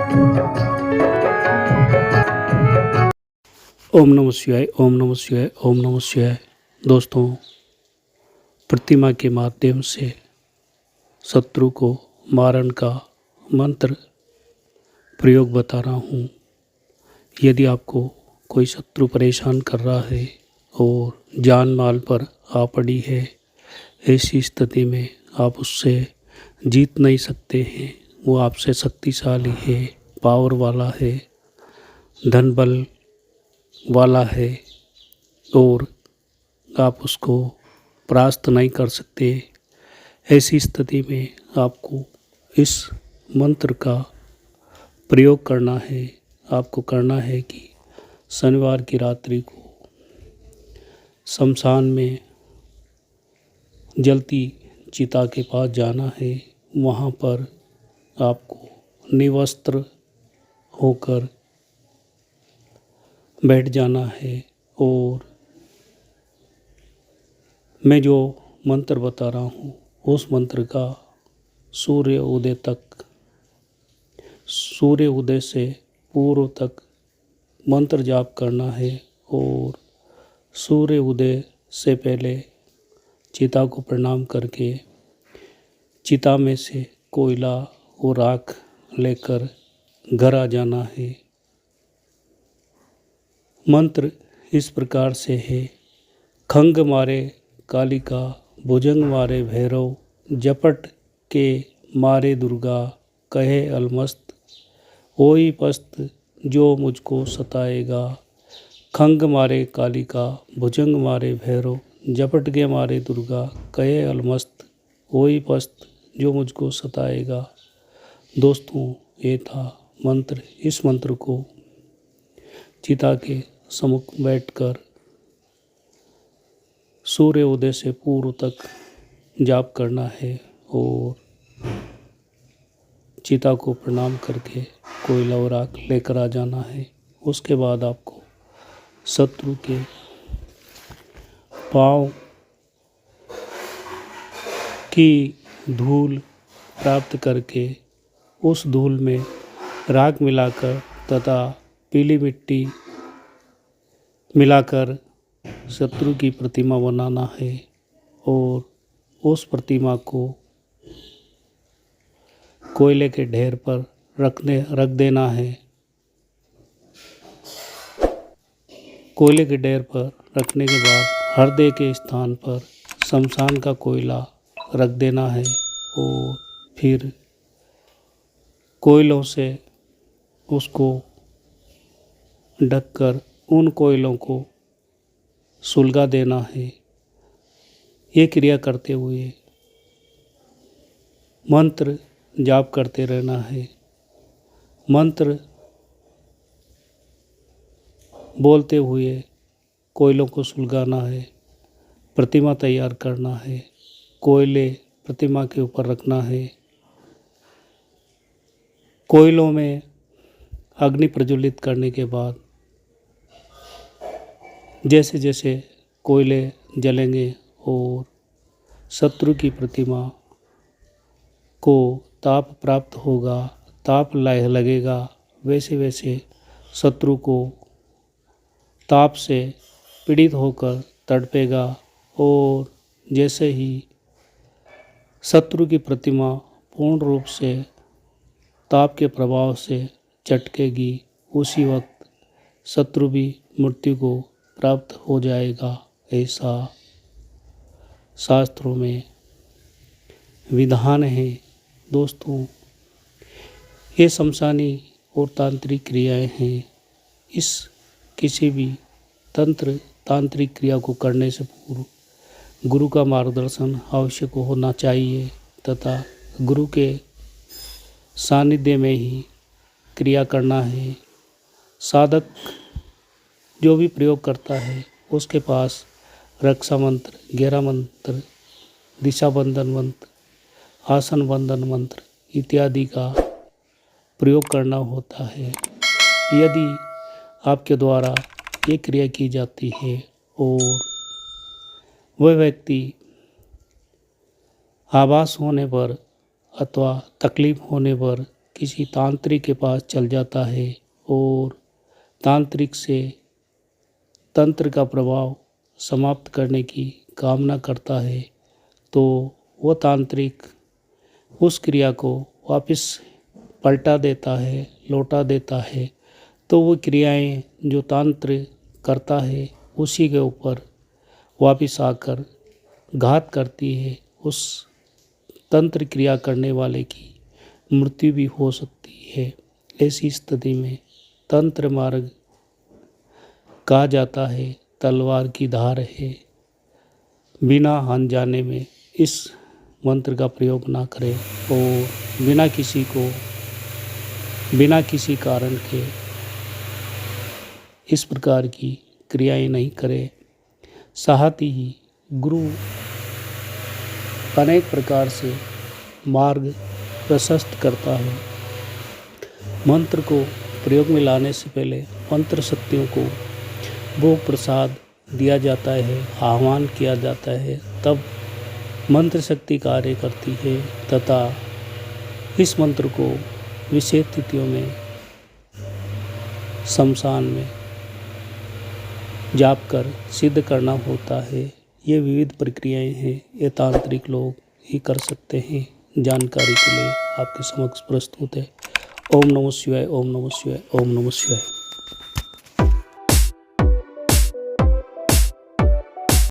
ओम नमः शिवाय, ओम नमः शिवाय, ओम नमः शिवाय। दोस्तों, प्रतिमा के माध्यम से शत्रु को मारने का मंत्र प्रयोग बता रहा हूँ। यदि आपको कोई शत्रु परेशान कर रहा है और जान माल पर आ पड़ी है, ऐसी स्थिति में आप उससे जीत नहीं सकते हैं। वो आपसे शक्तिशाली है, पावर वाला है, धन बल वाला है और आप उसको परास्त नहीं कर सकते। ऐसी स्थिति में आपको इस मंत्र का प्रयोग करना है। आपको करना है कि शनिवार की रात्रि को शमशान में जलती चिता के पास जाना है। वहाँ पर आपको निवस्त्र होकर बैठ जाना है और मैं जो मंत्र बता रहा हूँ उस मंत्र का सूर्य उदय से पूर्व तक मंत्र जाप करना है और सूर्य उदय से पहले चिता को प्रणाम करके चिता में से कोयला और राख लेकर घर आ जाना है। मंत्र इस प्रकार से है। खंग मारे कालिका, भुजंग मारे भैरव, जपट के मारे दुर्गा, कहे अलमस्त, होई पस्त जो मुझको सताएगा। खंग मारे कालिका, भुजंग मारे भैरव, जपट के मारे दुर्गा, कहे अलमस्त, होई पस्त जो मुझको सताएगा। दोस्तों, ये था मंत्र। इस मंत्र को चिता के सम्मुख बैठकर सूर्य उदय से पूर्व तक जाप करना है और चिता को प्रणाम करके कोयला और आग लेकर आ जाना है। उसके बाद आपको शत्रु के पांव की धूल प्राप्त करके उस धूल में राख मिलाकर तथा पीली मिट्टी मिलाकर शत्रु की प्रतिमा बनाना है और उस प्रतिमा को कोयले के ढेर पर रख देना है। कोयले के ढेर पर रखने के बाद हृदय के स्थान पर शमशान का कोयला रख देना है और फिर कोयलों से उसको ढककर उन कोयलों को सुलगा देना है। ये क्रिया करते हुए मंत्र जाप करते रहना है। मंत्र बोलते हुए कोयलों को सुलगाना है। प्रतिमा तैयार करना है। कोयले प्रतिमा के ऊपर रखना है। कोयलों में अग्नि प्रज्वलित करने के बाद जैसे जैसे कोयले जलेंगे और शत्रु की प्रतिमा को ताप प्राप्त होगा, ताप लगेगा, वैसे वैसे शत्रु को ताप से पीड़ित होकर तड़पेगा और जैसे ही शत्रु की प्रतिमा पूर्ण रूप से ताप के प्रभाव से चटकेगी, उसी वक्त शत्रु भी मृत्यु को प्राप्त हो जाएगा। ऐसा शास्त्रों में विधान है। दोस्तों, ये शमशानी और तांत्रिक क्रियाएं हैं। इस किसी भी तांत्रिक क्रिया को करने से पूर्व गुरु का मार्गदर्शन आवश्यक होना चाहिए तथा गुरु के सानिध्य में ही क्रिया करना है। साधक जो भी प्रयोग करता है उसके पास रक्षा मंत्र, घेरा मंत्र, दिशा बंधन मंत्र, आसन बंधन मंत्र इत्यादि का प्रयोग करना होता है। यदि आपके द्वारा ये क्रिया की जाती है और वह व्यक्ति आभास होने पर अथवा तकलीफ होने पर किसी तांत्रिक के पास चल जाता है और तांत्रिक से तंत्र का प्रभाव समाप्त करने की कामना करता है, तो वो तांत्रिक उस क्रिया को वापस पलटा देता है, लौटा देता है। तो वो क्रियाएं जो तंत्र करता है उसी के ऊपर वापस आकर घात करती है। उस तंत्र क्रिया करने वाले की मृत्यु भी हो सकती है। ऐसी स्थिति में तंत्र मार्ग कहा जाता है तलवार की धार है। बिना हान जाने में इस मंत्र का प्रयोग ना करें और बिना किसी कारण के इस प्रकार की क्रियाएं नहीं करें। साथ ही गुरु अनेक प्रकार से मार्ग प्रशस्त करता है। मंत्र को प्रयोग में लाने से पहले मंत्र शक्तियों को भोग प्रसाद दिया जाता है, आह्वान किया जाता है, तब मंत्र शक्ति कार्य करती है तथा इस मंत्र को विशेष तिथियों में शमशान में जाप कर सिद्ध करना होता है। ये विविध प्रक्रियाएं हैं, ये तांत्रिक लोग ही कर सकते हैं। जानकारी के लिए आपके समक्ष प्रस्तुत है। ओम नमः शिवाय, ओम नमः शिवाय, ओम नमः शिवाय।